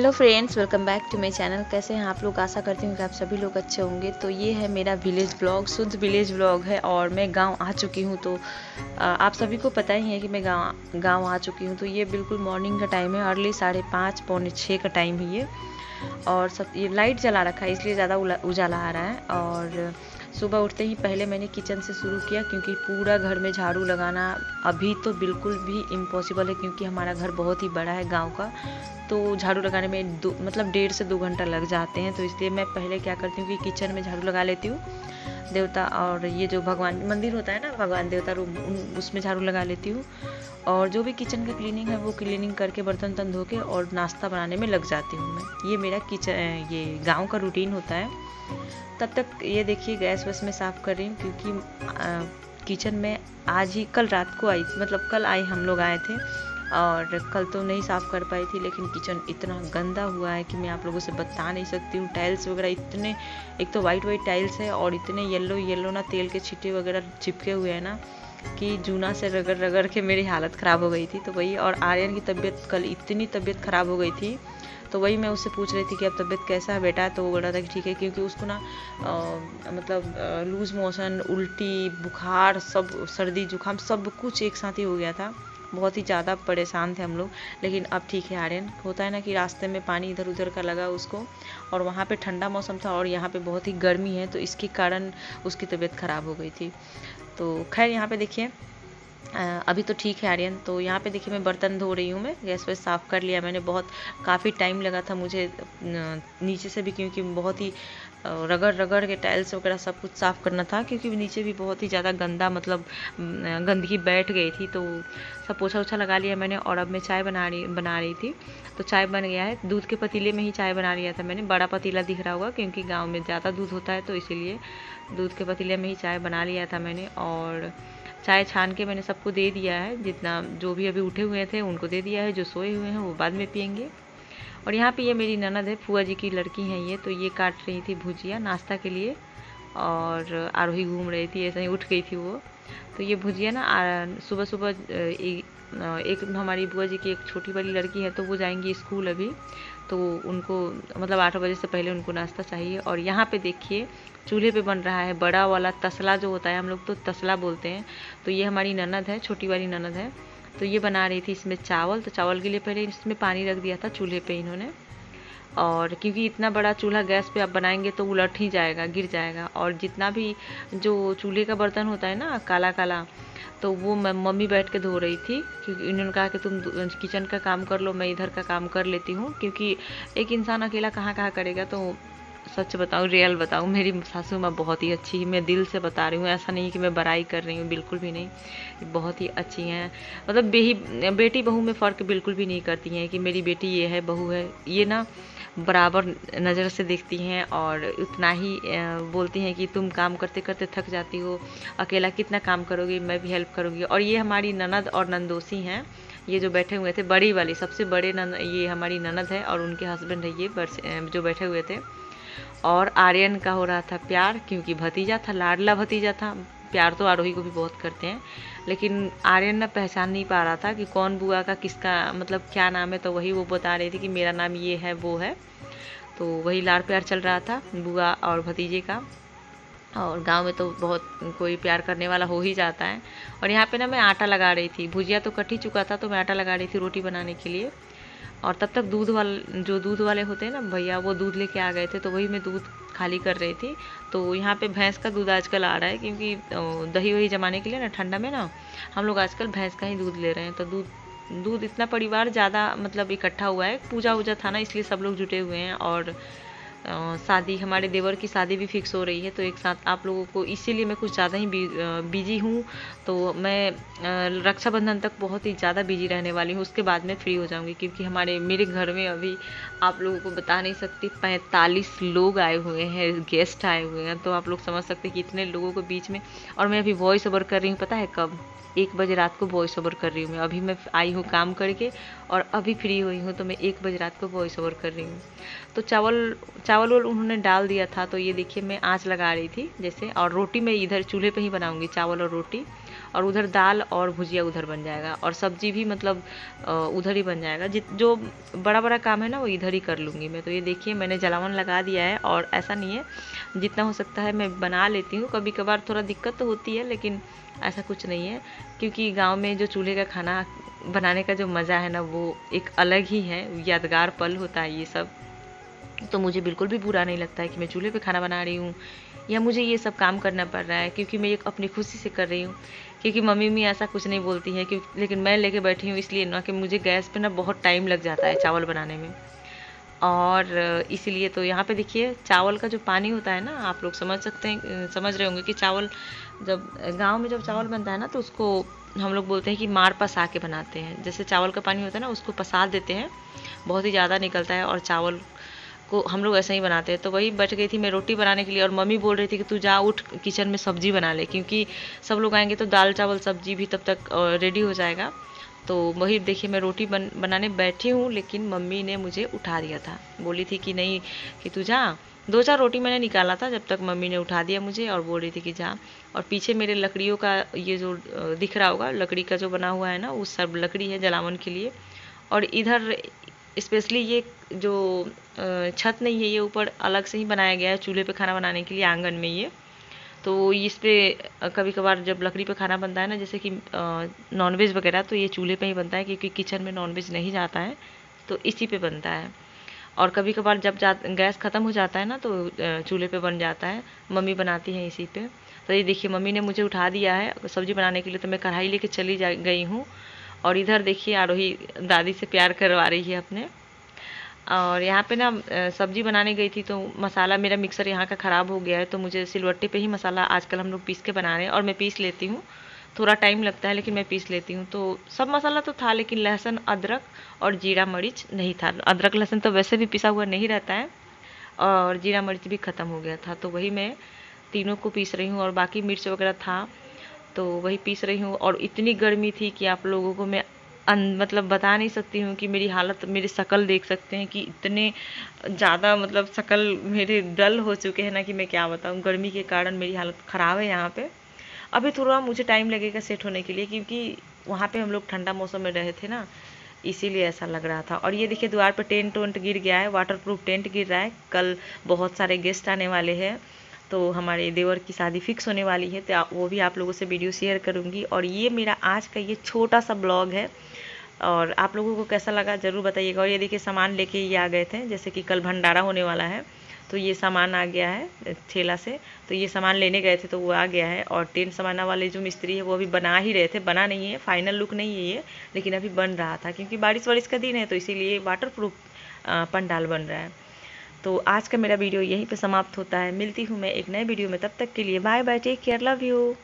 Hello friends, welcome back to my channel. कैसे हैं आप लोग? आशा करती हूँ कि आप सभी लोग अच्छे होंगे। तो ये है मेरा विलेज ब्लॉग, शुद्ध विलेज ब्लॉग है और मैं गांव आ चुकी हूँ। तो आप सभी को पता ही है कि मैं गांव आ चुकी हूँ। तो ये बिल्कुल मॉर्निंग का टाइम है, अर्ली 5:30 पौने 6 का टाइम है ये। और सब ये लाइट जला रखा है इसलिए ज़्यादा उजाला आ रहा है। और सुबह उठते ही पहले मैंने किचन से शुरू किया, क्योंकि पूरा घर में झाड़ू लगाना अभी तो बिल्कुल भी इम्पॉसिबल है, क्योंकि हमारा घर बहुत ही बड़ा है गांव का। तो झाड़ू लगाने में 1.5 से 2 घंटा लग जाते हैं। तो इसलिए मैं पहले क्या करती हूँ कि किचन में झाड़ू लगा लेती हूँ, देवता और ये जो भगवान मंदिर होता है ना, भगवान देवता रूम, उसमें झाड़ू लगा लेती हूँ। और जो भी किचन का क्लीनिंग है वो क्लीनिंग करके बर्तन तन धो के और नाश्ता बनाने में लग जाती हूँ मैं। ये मेरा ये गांव का रूटीन होता है। तब तक ये देखिए गैस वैस में साफ़ कर रही हूँ, क्योंकि किचन में आज ही कल रात को आई, मतलब कल हम लोग आए थे और कल तो नहीं साफ़ कर पाई थी। लेकिन किचन इतना गंदा हुआ है कि मैं आप लोगों से बता नहीं सकती हूँ। टाइल्स वगैरह इतने, एक तो वाइट टाइल्स है और इतने येलो ना तेल के छींटे वगैरह चिपके हुए हैं ना, कि जूना से रगड़ रगड़ के मेरी हालत ख़राब हो गई थी। तो वही, और आर्यन की तबीयत कल इतनी तबीयत ख़राब हो गई थी। तो वही मैं उससे पूछ रही थी कि अब तबीयत कैसा है बेटा। तो वो बोल रहा था कि ठीक है, क्योंकि उसको ना मतलब लूज़ मोशन, उल्टी, बुखार, सब सर्दी जुकाम सब कुछ एक साथ ही हो गया था। बहुत ही ज़्यादा परेशान थे हम लोग। लेकिन अब ठीक है। आर्यन होता है ना कि रास्ते में पानी इधर उधर का लगा उसको, और वहाँ पे ठंडा मौसम था और यहाँ पे बहुत ही गर्मी है, तो इसके कारण उसकी तबीयत ख़राब हो गई थी। तो खैर यहाँ पे देखिए अभी तो ठीक है आर्यन। तो यहाँ पे देखिए मैं बर्तन धो रही हूँ, मैं गैस वैस साफ़ कर लिया मैंने। बहुत काफ़ी टाइम लगा था मुझे नीचे से भी, क्योंकि बहुत ही रगड़ रगड़ के टाइल्स वगैरह सब कुछ साफ़ करना था, क्योंकि नीचे भी बहुत ही ज़्यादा गंदा, मतलब गंदगी बैठ गई थी। तो सब पोछा ओछा लगा लिया मैंने। और अब मैं चाय बना रही थी। तो चाय बन गया है। दूध के पतीले में ही चाय बना लिया था मैंने। बड़ा पतीला दिख रहा होगा, क्योंकि गाँव में ज़्यादा दूध होता है, तो इसीलिए दूध के पतीले में ही चाय बना लिया था मैंने। और चाय छान के मैंने सबको दे दिया है, जितना जो भी अभी उठे हुए थे उनको दे दिया है। जो सोए हुए हैं वो बाद में पियेंगे। और यहाँ पे ये मेरी ननद है, फुआ जी की लड़की हैं ये। तो ये काट रही थी भुजिया नाश्ता के लिए, और आरोही घूम रही थी, ऐसे ही उठ गई थी वो। तो ये भुजिया ना सुबह सुबह एक हमारी बुआ जी की एक छोटी वाली लड़की है, तो वो जाएंगी स्कूल अभी। तो उनको मतलब 8 बजे से पहले उनको नाश्ता चाहिए। और यहाँ पे देखिए चूल्हे पे बन रहा है बड़ा वाला तसला जो होता है, हम लोग तो तसला बोलते हैं। तो ये हमारी ननद है, छोटी वाली ननद है। तो ये बना रही थी इसमें चावल। तो चावल के लिए पहले इसमें पानी रख दिया था चूल्हे पे इन्होंने। और क्योंकि इतना बड़ा चूल्हा गैस पे आप बनाएंगे तो उलट ही जाएगा, गिर जाएगा। और जितना भी जो चूल्हे का बर्तन होता है ना काला काला, तो वो मम्मी बैठ के धो रही थी, क्योंकि इन्होंने कहा कि तुम किचन का काम कर लो, मैं इधर का काम कर लेती हूँ। क्योंकि एक इंसान अकेला कहाँ कहाँ करेगा। तो सच बताऊँ, रियल बताऊँ, मेरी सासू माँ बहुत ही अच्छी है। मैं दिल से बता रही हूँ, ऐसा नहीं कि मैं बड़ाई कर रही हूँ, बिल्कुल भी नहीं। बहुत ही अच्छी हैं। मतलब बेटी बहू में फ़र्क बिल्कुल भी नहीं करती हैं कि मेरी बेटी ये है, बहू है। ये ना बराबर नज़र से देखती हैं और उतना ही बोलती हैं कि तुम काम करते करते थक जाती हो, अकेला कितना काम करोगी, मैं भी हेल्प करूँगी। और ये हमारी ननद और नंदोसी हैं। ये जो बैठे हुए थे, बड़ी वाली सबसे बड़े ये हमारी ननद है, और उनके हस्बैंड है ये जो बैठे हुए थे। और आर्यन का हो रहा था प्यार, क्योंकि भतीजा था, लाडला भतीजा था। प्यार तो आरोही को भी बहुत करते हैं, लेकिन आर्यन ना पहचान नहीं पा रहा था कि कौन बुआ का किसका मतलब क्या नाम है। तो वही वो बता रही थी कि मेरा नाम ये है, वो है। तो वही लाड़ प्यार चल रहा था बुआ और भतीजे का। और गांव में तो बहुत कोई प्यार करने वाला हो ही जाता है। और यहाँ पे ना मैं आटा लगा रही थी, भुजिया तो कट ही चुका था, तो मैं आटा लगा रही थी रोटी बनाने के लिए। और तब तक दूध वाले होते हैं ना भैया, वो दूध लेके आ गए थे। तो वही मैं दूध खाली कर रही थी। तो यहाँ पे भैंस का दूध आजकल आ रहा है, क्योंकि दही वही जमाने के लिए ना ठंडा में ना हम लोग आजकल भैंस का ही दूध ले रहे हैं। तो दूध इतना परिवार ज़्यादा मतलब इकट्ठा हुआ है, पूजा वूजा था ना, इसलिए सब लोग जुटे हुए हैं। और शादी, हमारे देवर की शादी भी फिक्स हो रही है, तो एक साथ आप लोगों को, इसीलिए मैं कुछ ज़्यादा ही बिजी हूँ। तो मैं रक्षाबंधन तक बहुत ही ज़्यादा बिजी रहने वाली हूँ, उसके बाद मैं फ्री हो जाऊँगी। क्योंकि मेरे घर में अभी आप लोगों को बता नहीं सकती 45 लोग आए हुए हैं, गेस्ट आए हुए हैं। तो आप लोग समझ सकते हैं कि इतने लोगों के बीच में। और मैं अभी वॉइस ओवर कर रही हूँ, पता है कब? 1 बजे रात को वॉइस ओवर कर रही हूँ मैं। अभी मैं आई हूँ काम करके और अभी फ्री हुई हूँ, तो मैं 1 बजे रात को वॉइस ओवर कर रही हूँ। तो चावल उन्होंने डाल दिया था। तो ये देखिए मैं आँच लगा रही थी जैसे। और रोटी मैं इधर चूल्हे पे ही बनाऊँगी, चावल और रोटी। और उधर दाल और भुजिया उधर बन जाएगा, और सब्जी भी मतलब उधर ही बन जाएगा। जो बड़ा बड़ा काम है ना वो इधर ही कर लूँगी मैं। तो ये देखिए मैंने जलावन लगा दिया है, और ऐसा नहीं है, जितना हो सकता है मैं बना लेती हूँ। कभी कभार थोड़ा दिक्कत तो होती है, लेकिन ऐसा कुछ नहीं है, क्योंकि गांव में जो चूल्हे का खाना बनाने का जो मज़ा है ना वो एक अलग ही है, यादगार पल होता है ये सब। तो मुझे बिल्कुल भी बुरा नहीं लगता है कि मैं चूल्हे पे खाना बना रही हूँ या मुझे ये सब काम करना पड़ रहा है, क्योंकि मैं ये अपनी खुशी से कर रही हूँ। क्योंकि मम्मी भी ऐसा कुछ नहीं बोलती हैं, क्योंकि लेकिन मैं लेके बैठी हूँ इसलिए ना कि मुझे गैस पे ना बहुत टाइम लग जाता है चावल बनाने में। और इसीलिए तो यहाँ पे देखिए चावल का जो पानी होता है ना, आप लोग समझ सकते हैं, समझ रहे होंगे कि चावल जब गांव में जब चावल बनता है ना तो उसको हम लोग बोलते हैं कि मार पसा के बनाते हैं। जैसे चावल का पानी होता है ना उसको पसा देते हैं, बहुत ही ज़्यादा निकलता है, और चावल को हम लोग ऐसे ही बनाते हैं। तो वही बैठ गई थी मैं रोटी बनाने के लिए, और मम्मी बोल रही थी कि तू जा उठ किचन में सब्जी बना ले, क्योंकि सब लोग आएंगे तो दाल चावल सब्जी भी तब तक रेडी हो जाएगा। तो वही देखिए मैं रोटी बनाने बैठी हूँ, लेकिन मम्मी ने मुझे उठा दिया था। बोली थी कि नहीं कि तू जा। 2-4 रोटी मैंने निकाला था, जब तक मम्मी ने उठा दिया मुझे और बोल रही थी कि जा। और पीछे मेरे लकड़ियों का ये जो दिख रहा होगा, लकड़ी का जो बना हुआ है ना, वो सब लकड़ी है जलावन के लिए। और इधर स्पेशली ये जो छत नहीं है, ये ऊपर अलग से ही बनाया गया है चूल्हे पे खाना बनाने के लिए, आंगन में ये। तो इस पे कभी कभार जब लकड़ी पे खाना बनता है ना, जैसे कि नॉनवेज वगैरह, तो ये चूल्हे पे ही बनता है, क्योंकि किचन में नॉनवेज नहीं जाता है, तो इसी पे बनता है। और कभी कभार जब गैस ख़त्म हो जाता है ना तो चूल्हे पे बन जाता है, मम्मी बनाती हैं इसी पे। तो ये देखिए मम्मी ने मुझे उठा दिया है सब्ज़ी बनाने के लिए, तो मैं कढ़ाई लेके चली गई हूँ। और इधर देखिए आरोही दादी से प्यार करवा रही है अपने। और यहाँ पे ना सब्जी बनाने गई थी तो मसाला, मेरा मिक्सर यहाँ का ख़राब हो गया है, तो मुझे सिलवट्टे पे ही मसाला आजकल हम लोग पीस के बना रहे हैं, और मैं पीस लेती हूँ। थोड़ा टाइम लगता है लेकिन मैं पीस लेती हूँ। तो सब मसाला तो था, लेकिन लहसुन अदरक और जीरा मरीच नहीं था। अदरक लहसुन तो वैसे भी पिसा हुआ नहीं रहता है, और जीरा मरीच भी ख़त्म हो गया था, तो वही मैं तीनों को पीस रही हूँ। और बाकी मिर्च वगैरह था तो वही पीस रही हूँ। और इतनी गर्मी थी कि आप लोगों को मैं मतलब बता नहीं सकती हूँ कि मेरी हालत, मेरी शक्ल देख सकते हैं कि इतने ज़्यादा मतलब शक्ल मेरे डल हो चुके हैं ना कि मैं क्या बताऊँ। गर्मी के कारण मेरी हालत ख़राब है यहाँ पे। अभी थोड़ा मुझे टाइम लगेगा सेट होने के लिए, क्योंकि वहाँ पे हम लोग ठंडा मौसम में रहे थे ना, इसीलिए ऐसा लग रहा था। और ये देखिए द्वार पर टेंट वेंट गिर गया है, वाटर प्रूफ टेंट गिर रहा है। कल बहुत सारे गेस्ट आने वाले हैं, तो हमारे देवर की शादी फिक्स होने वाली है, तो वो भी आप लोगों से वीडियो शेयर करूँगी। और ये मेरा आज का ये छोटा सा ब्लॉग है, और आप लोगों को कैसा लगा ज़रूर बताइएगा। और ये देखिए सामान लेके ये आ गए थे, जैसे कि कल भंडारा होने वाला है, तो ये सामान आ गया है ठेला से। तो ये सामान लेने गए थे तो वो आ गया है। और टेंट सामाना वाले जो मिस्त्री है वो अभी बना ही रहे थे, बना नहीं है, फाइनल लुक नहीं है ये, लेकिन अभी बन रहा था, क्योंकि बारिश वारिश का दिन है तो इसीलिए वाटर प्रूफ पंडाल बन रहा है। तो आज का मेरा वीडियो यहीं पे समाप्त होता है। मिलती हूँ मैं एक नए वीडियो में, तब तक के लिए bye bye, take care, love you.